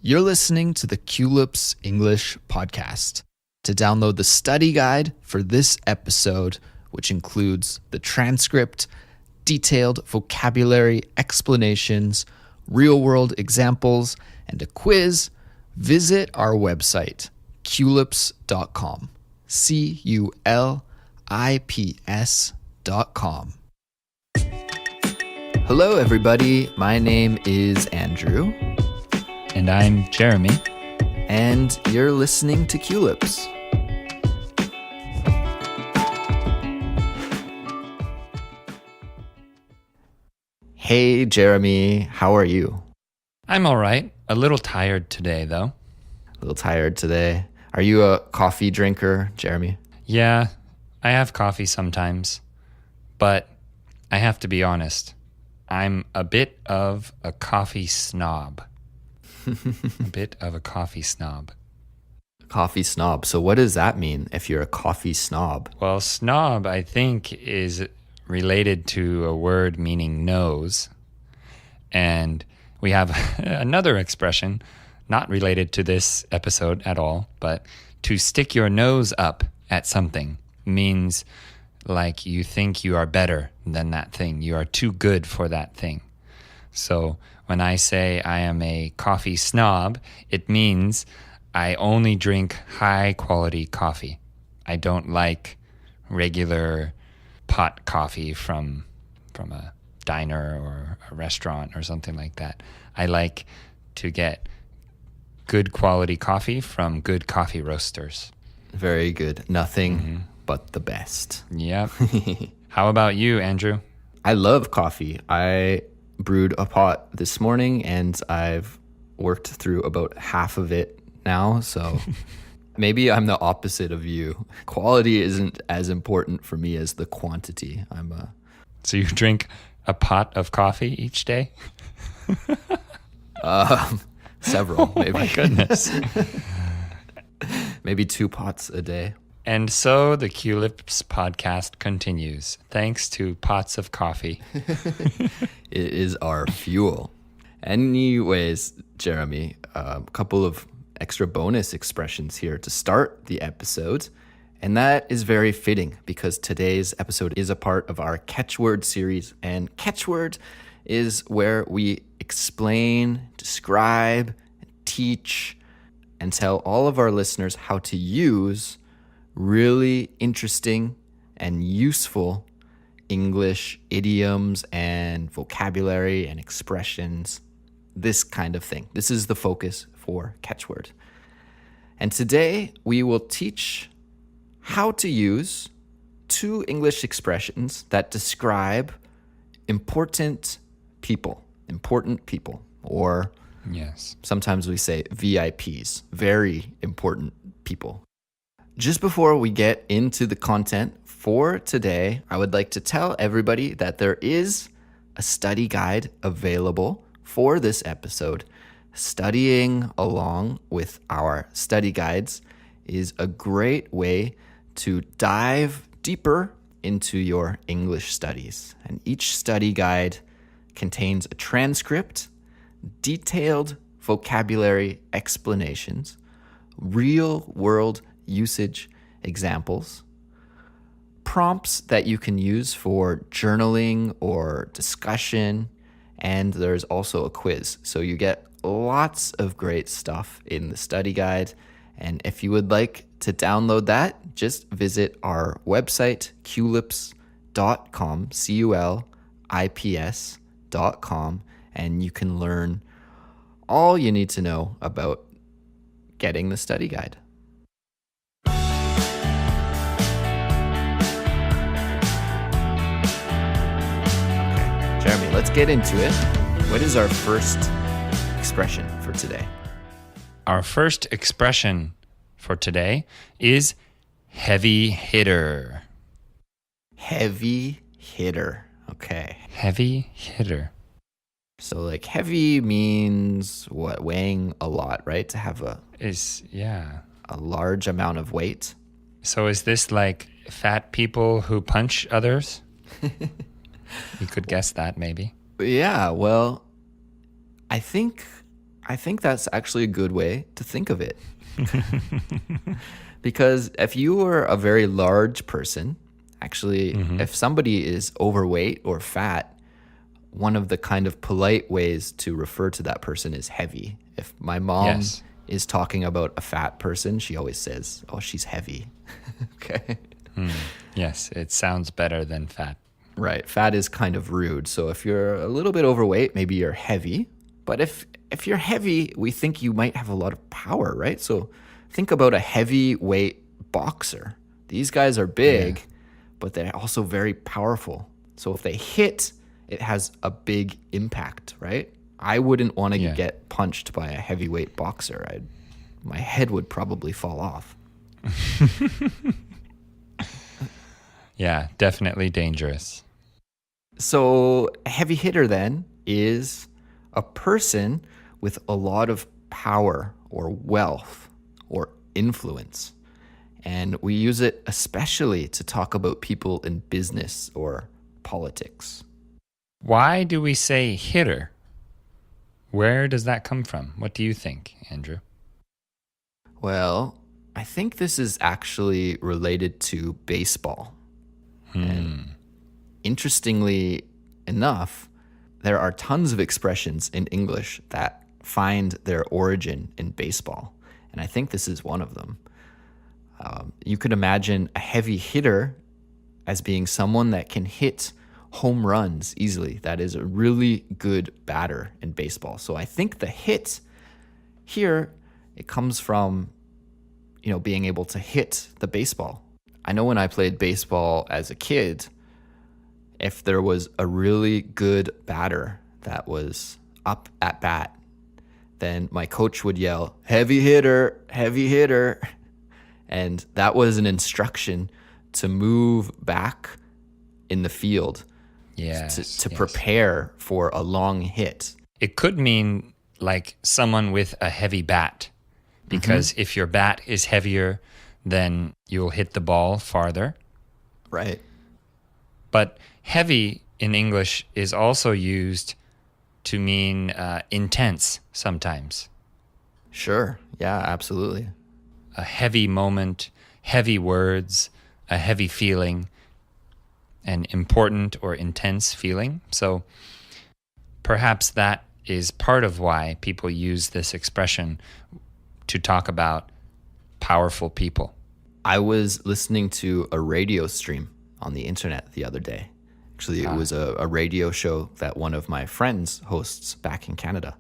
You're listening to the Culips English Podcast. To download the study guide for this episode, which includes the transcript, detailed vocabulary explanations, real-world examples, and a quiz, visit our website, culips.com. CULIPS.com. Hello, everybody. My name is Andrew. And I'm Jeremy. And you're listening to Culips. Hey, Jeremy. How are you? I'm all right. A little tired today, though. A little tired today. Are you a coffee drinker, Jeremy? Yeah, I have coffee sometimes. But I have to be honest. I'm a bit of a coffee snob. A bit of a coffee snob. Coffee snob. So what does that mean if you're a coffee snob? Well, snob, I think, is related to a word meaning nose. And we have another expression, not related to this episode at all, but to stick your nose up at something means like you think you are better than that thing. You are too good for that thing. So when I say I am a coffee snob, it means I only drink high quality coffee. I don't like regular pot coffee from a diner or a restaurant or something like that. I like to get good quality coffee from good coffee roasters. Very good. Nothing but the best. Yep. How about you, Andrew? I love coffee. I brewed a pot this morning and I've worked through about half of it now. So maybe I'm the opposite of you. Quality isn't as important for me as the quantity. So you drink a pot of coffee each day? Several, maybe. Oh my goodness. Maybe 2 pots a day. And so the Culips podcast continues, thanks to pots of coffee. It is our fuel. Anyways, Jeremy, a couple of extra bonus expressions here to start the episode. And that is very fitting because today's episode is a part of our Catchword series. And Catchword is where we explain, describe, teach, and tell all of our listeners how to use really interesting and useful English idioms and vocabulary and expressions, this kind of thing. This is the focus for Catchword. And today we will teach how to use 2 English expressions that describe important people, or Yes. sometimes we say VIPs, very important people. Just before we get into the content for today, I would like to tell everybody that there is a study guide available for this episode. Studying along with our study guides is a great way to dive deeper into your English studies. And each study guide contains a transcript, detailed vocabulary explanations, real-world usage examples, prompts that you can use for journaling or discussion, and there's also a quiz. So you get lots of great stuff in the study guide. And if you would like to download that, just visit our website, culips.com, CULIPS.com, and you can learn all you need to know about getting the study guide. Jeremy, let's get into it. What is our first expression for today? Our first expression for today is heavy hitter. Heavy hitter. Okay. Heavy hitter. So like heavy means what? Weighing a lot, right? To have a large amount of weight. So is this like fat people who punch others? You could guess that maybe. Yeah, well, I think I think that's actually a good way to think of it. Because if you were a very large person, actually, if somebody is overweight or fat, one of the kind of polite ways to refer to that person is heavy. If my mom Yes. is talking about a fat person, she always says, "Oh, she's heavy." Okay. Yes, it sounds better than fat. Right. Fat is kind of rude. So if you're a little bit overweight, maybe you're heavy. But if you're heavy, we think you might have a lot of power, right? So think about a heavyweight boxer. These guys are big, but they're also very powerful. So if they hit, it has a big impact, right? I wouldn't want to get punched by a heavyweight boxer. My head would probably fall off. Yeah, definitely dangerous. So a heavy hitter then is a person with a lot of power or wealth or influence. And we use it especially to talk about people in business or politics. Why do we say hitter? Where does that come from? What do you think, Andrew? Well, I think this is actually related to baseball. And interestingly enough, there are tons of expressions in English that find their origin in baseball. And I think this is one of them. You could imagine a heavy hitter as being someone that can hit home runs easily. That is a really good batter in baseball. So I think the hit here, it comes from, being able to hit the baseball. I know when I played baseball as a kid, if there was a really good batter that was up at bat, then my coach would yell, "Heavy hitter, heavy hitter." And that was an instruction to move back in the field to prepare for a long hit. It could mean like someone with a heavy bat, because if your bat is heavier, then you'll hit the ball farther. Right. But heavy in English is also used to mean intense sometimes. Sure. Yeah, absolutely. A heavy moment, heavy words, a heavy feeling, an important or intense feeling. So perhaps that is part of why people use this expression to talk about powerful people. I was listening to a radio stream on the internet the other day. Actually, it was a radio show that one of my friends hosts back in Canada.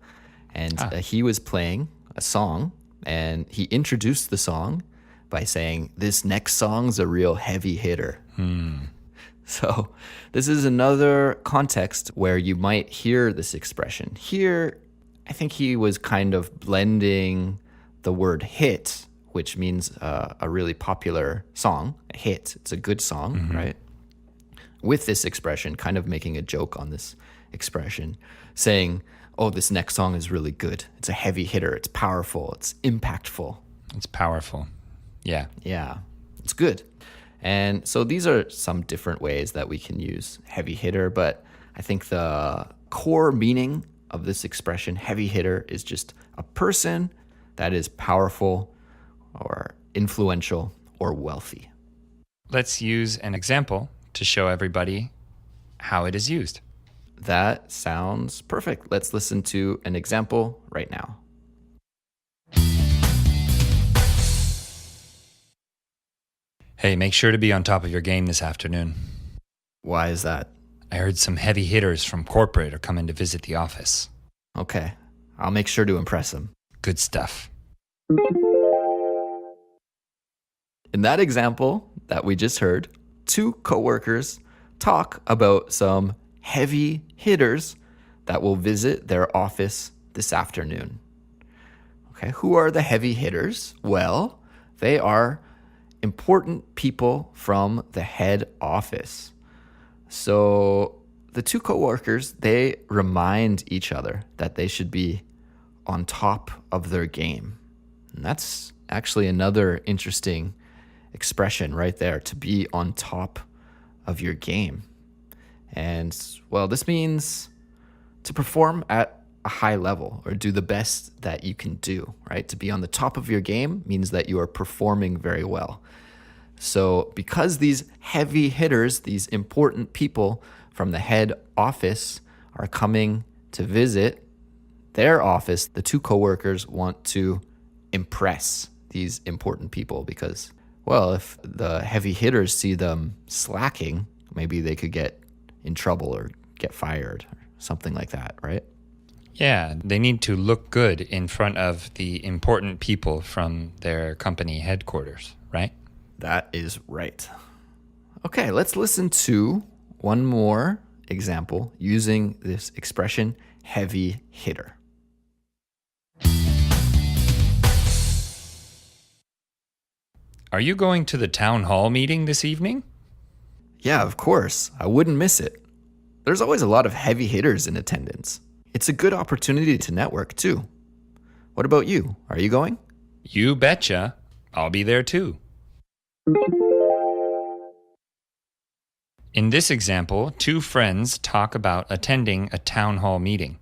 And he was playing a song, and he introduced the song by saying, "This next song's a real heavy hitter." So this is another context where you might hear this expression. Here, I think he was kind of blending the word hit, which means a really popular song, a hit. It's a good song, right? With this expression, kind of making a joke on this expression, saying, "Oh, this next song is really good. It's a heavy hitter. It's powerful. It's impactful." It's powerful. Yeah. Yeah, it's good. And so these are some different ways that we can use heavy hitter, but I think the core meaning of this expression, heavy hitter, is just a person that is powerful or influential or wealthy. Let's use an example to show everybody how it is used. That sounds perfect. Let's listen to an example right now. Hey, make sure to be on top of your game this afternoon. Why is that? I heard some heavy hitters from corporate are coming to visit the office. Okay, I'll make sure to impress them. Good stuff. In that example that we just heard, two coworkers talk about some heavy hitters that will visit their office this afternoon. Okay, who are the heavy hitters? Well, they are important people from the head office. So the two coworkers, they remind each other that they should be on top of their game. And that's actually another interesting expression right there, to be on top of your game. And well, this means to perform at a high level or do the best that you can do, right? To be on the top of your game means that you are performing very well. So because these heavy hitters, these important people from the head office are coming to visit their office, the two coworkers want to impress these important people because, well, if the heavy hitters see them slacking, maybe they could get in trouble or get fired or something like that, right? Yeah, they need to look good in front of the important people from their company headquarters, right? That is right. Okay, let's listen to one more example using this expression, heavy hitter. Are you going to the town hall meeting this evening? Yeah, of course. I wouldn't miss it. There's always a lot of heavy hitters in attendance. It's a good opportunity to network, too. What about you? Are you going? You betcha. I'll be there too. In this example, two friends talk about attending a town hall meeting.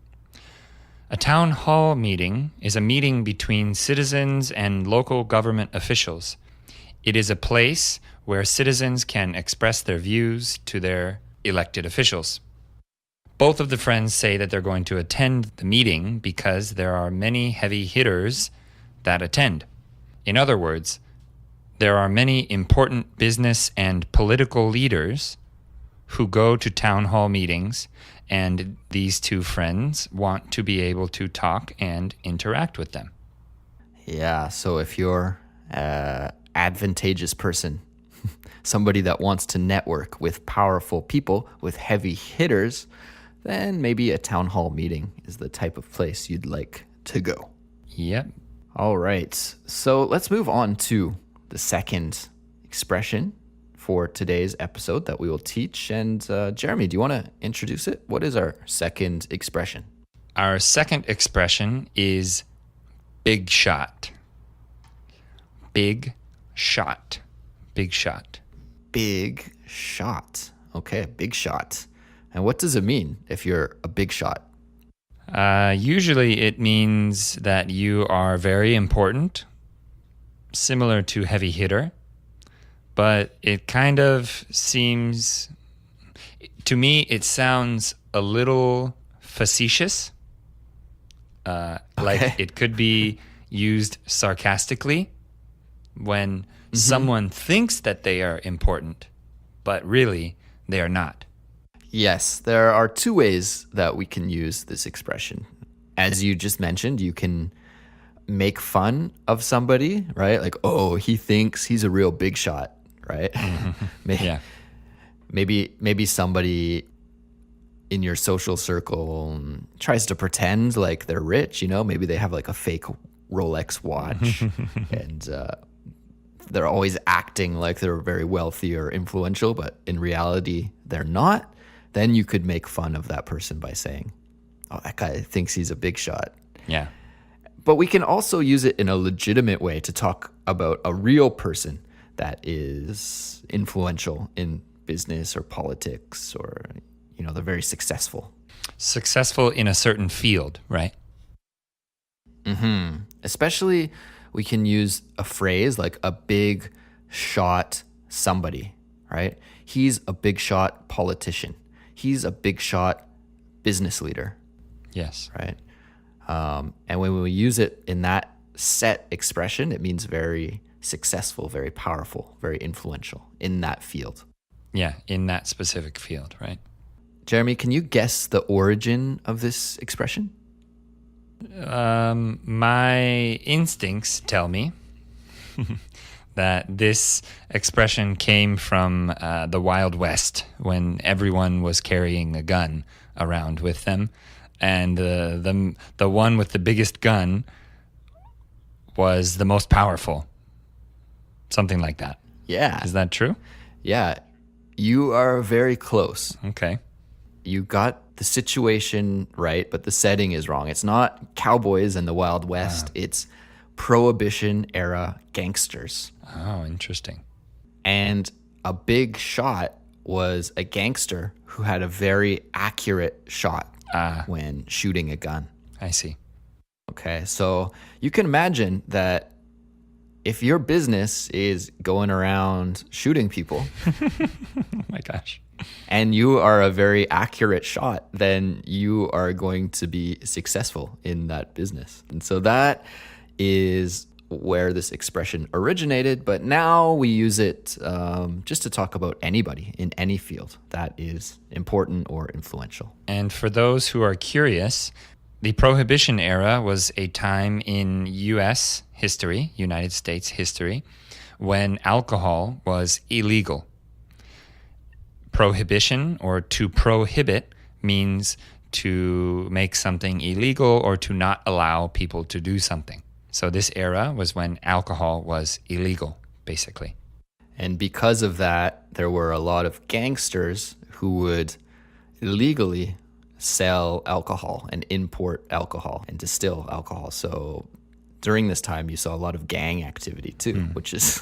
A town hall meeting is a meeting between citizens and local government officials. It is a place where citizens can express their views to their elected officials. Both of the friends say that they're going to attend the meeting because there are many heavy hitters that attend. In other words, there are many important business and political leaders who go to town hall meetings, and these two friends want to be able to talk and interact with them. Yeah, so if you're an advantageous person, somebody that wants to network with powerful people, with heavy hitters, then maybe a town hall meeting is the type of place you'd like to go. Yep. All right, so let's move on to the second expression for today's episode that we will teach. And Jeremy, do you want to introduce it? What is our second expression? Our second expression is big shot. Big shot. Big shot. Big shot. Okay, big shot. And what does it mean if you're a big shot? Usually it means that you are very important, similar to heavy hitter, but it kind of seems, to me, it sounds a little facetious. Like it could be used sarcastically when someone thinks that they are important, but really they are not. Yes, there are two ways that we can use this expression. As you just mentioned, you can make fun of somebody, right? Like, oh, he thinks he's a real big shot, right? Yeah. Maybe somebody in your social circle tries to pretend like they're rich, maybe they have like a fake Rolex watch and they're always acting like they're very wealthy or influential, but in reality, they're not. Then you could make fun of that person by saying, oh, that guy thinks he's a big shot. Yeah. But we can also use it in a legitimate way to talk about a real person that is influential in business or politics or, they're very successful. Successful in a certain field, right? Especially we can use a phrase like a big shot somebody, right? He's a big shot politician. He's a big shot business leader. Yes. Right. And when we use it in that set expression, it means very successful, very powerful, very influential in that field. Yeah, in that specific field, right? Jeremy, can you guess the origin of this expression? My instincts tell me that this expression came from the Wild West when everyone was carrying a gun around with them. And the one with the biggest gun was the most powerful. Something like that. Yeah. Is that true? Yeah. You are very close. Okay. You got the situation right, but the setting is wrong. It's not cowboys and the Wild West. It's Prohibition Era gangsters. Oh, interesting. And a big shot was a gangster who had a very accurate shot when shooting a gun. I see. Okay, so you can imagine that if your business is going around shooting people Oh my gosh. and you are a very accurate shot, then you are going to be successful in that business. And so that is where this expression originated, but now we use it just to talk about anybody in any field that is important or influential. And for those who are curious, the Prohibition Era was a time in U.S. history, United States history, when alcohol was illegal. Prohibition, or to prohibit, means to make something illegal or to not allow people to do something. So this era was when alcohol was illegal, basically. And because of that, there were a lot of gangsters who would illegally sell alcohol and import alcohol and distill alcohol. So during this time, you saw a lot of gang activity too, which is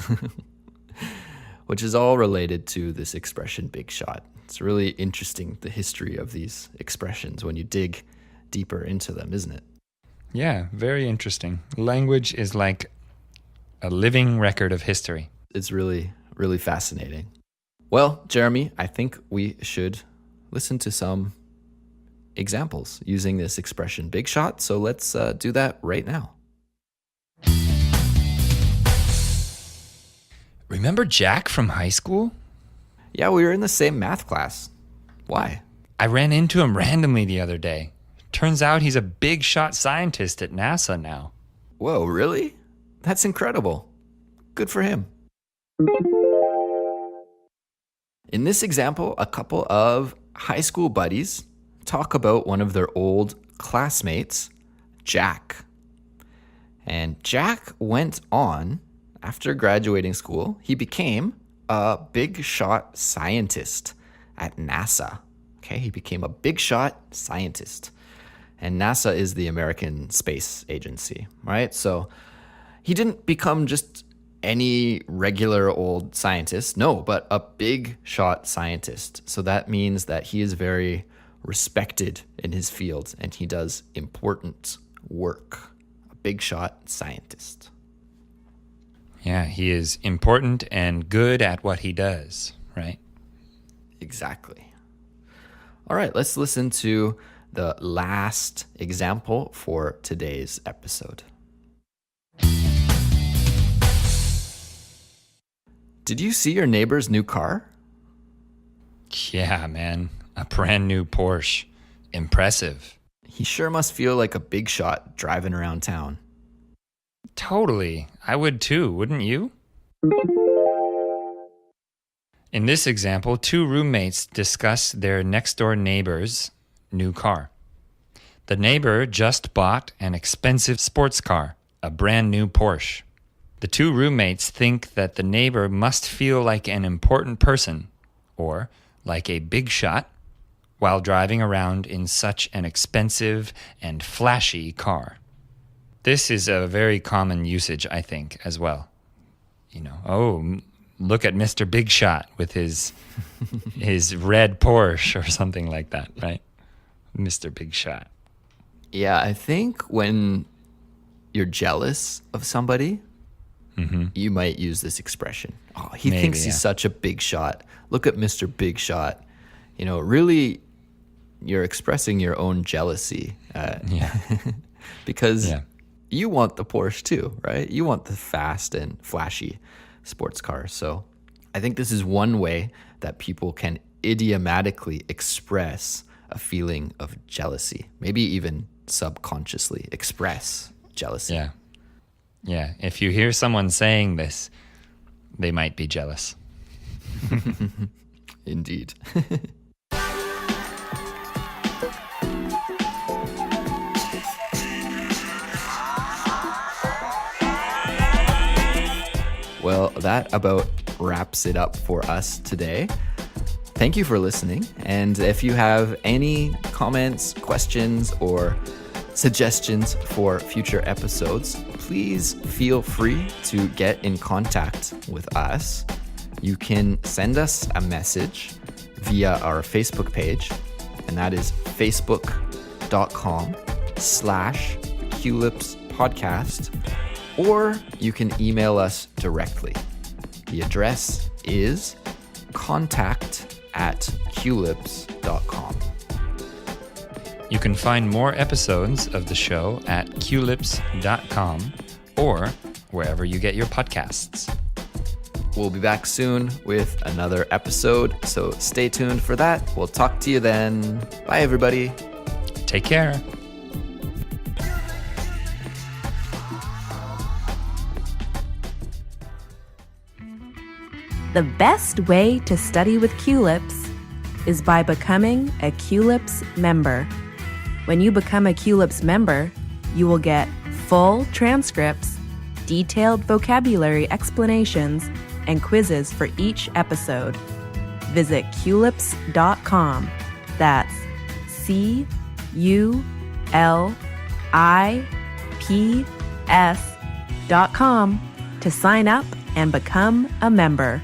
which is all related to this expression, big shot. It's really interesting, the history of these expressions when you dig deeper into them, isn't it? Yeah, very interesting. Language is like a living record of history. It's really, really fascinating. Well, Jeremy, I think we should listen to some examples using this expression, big shot. So let's do that right now. Remember Jack from high school? Yeah, we were in the same math class. Why? I ran into him randomly the other day. Turns out he's a big shot scientist at NASA now. Whoa, really? That's incredible. Good for him. In this example, a couple of high school buddies talk about one of their old classmates, Jack. And Jack went on, after graduating school, he became a big shot scientist at NASA. Okay, he became a big shot scientist. And NASA is the American Space Agency, right? So he didn't become just any regular old scientist, no, but a big shot scientist. So that means that he is very respected in his field and he does important work. A big shot scientist. Yeah, he is important and good at what he does, right? Exactly. All right, let's listen to the last example for today's episode. Did you see your neighbor's new car? Yeah, man. A brand new Porsche. Impressive. He sure must feel like a big shot driving around town. Totally. I would too, wouldn't you? In this example, two roommates discuss their next-door neighbor's new car. The neighbor just bought an expensive sports car, a brand new Porsche. The two roommates think that the neighbor must feel like an important person, or like a big shot, while driving around in such an expensive and flashy car. This is a very common usage, I think, as well. You know, oh, look at Mr. Big Shot with his red Porsche or something like that, right? Mr. Big Shot. Yeah, I think when you're jealous of somebody, you might use this expression. Oh, he Maybe, thinks he's such a big shot. Look at Mr. Big Shot. You know, really, you're expressing your own jealousy. Because you want the Porsche too, right? You want the fast and flashy sports car. So I think this is one way that people can idiomatically express a feeling of jealousy, maybe even subconsciously express jealousy. Yeah. Yeah. If you hear someone saying this, they might be jealous. Indeed. Well, that about wraps it up for us today. Thank you for listening. And if you have any comments, questions, or suggestions for future episodes, please feel free to get in contact with us. You can send us a message via our Facebook page, and that is facebook.com/untitled /QLipsPodcast, or you can email us directly. The address is contact@qlips.com. You can find more episodes of the show at qlips.com or wherever you get your podcasts. We'll be back soon with another episode, so stay tuned for that. We'll talk to you then. Bye, everybody. Take care. The best way to study with QLips is by becoming a QLips member. When you become a QLips member, you will get full transcripts, detailed vocabulary explanations, and quizzes for each episode. Visit qlips.com. That's CULIPS.com to sign up and become a member.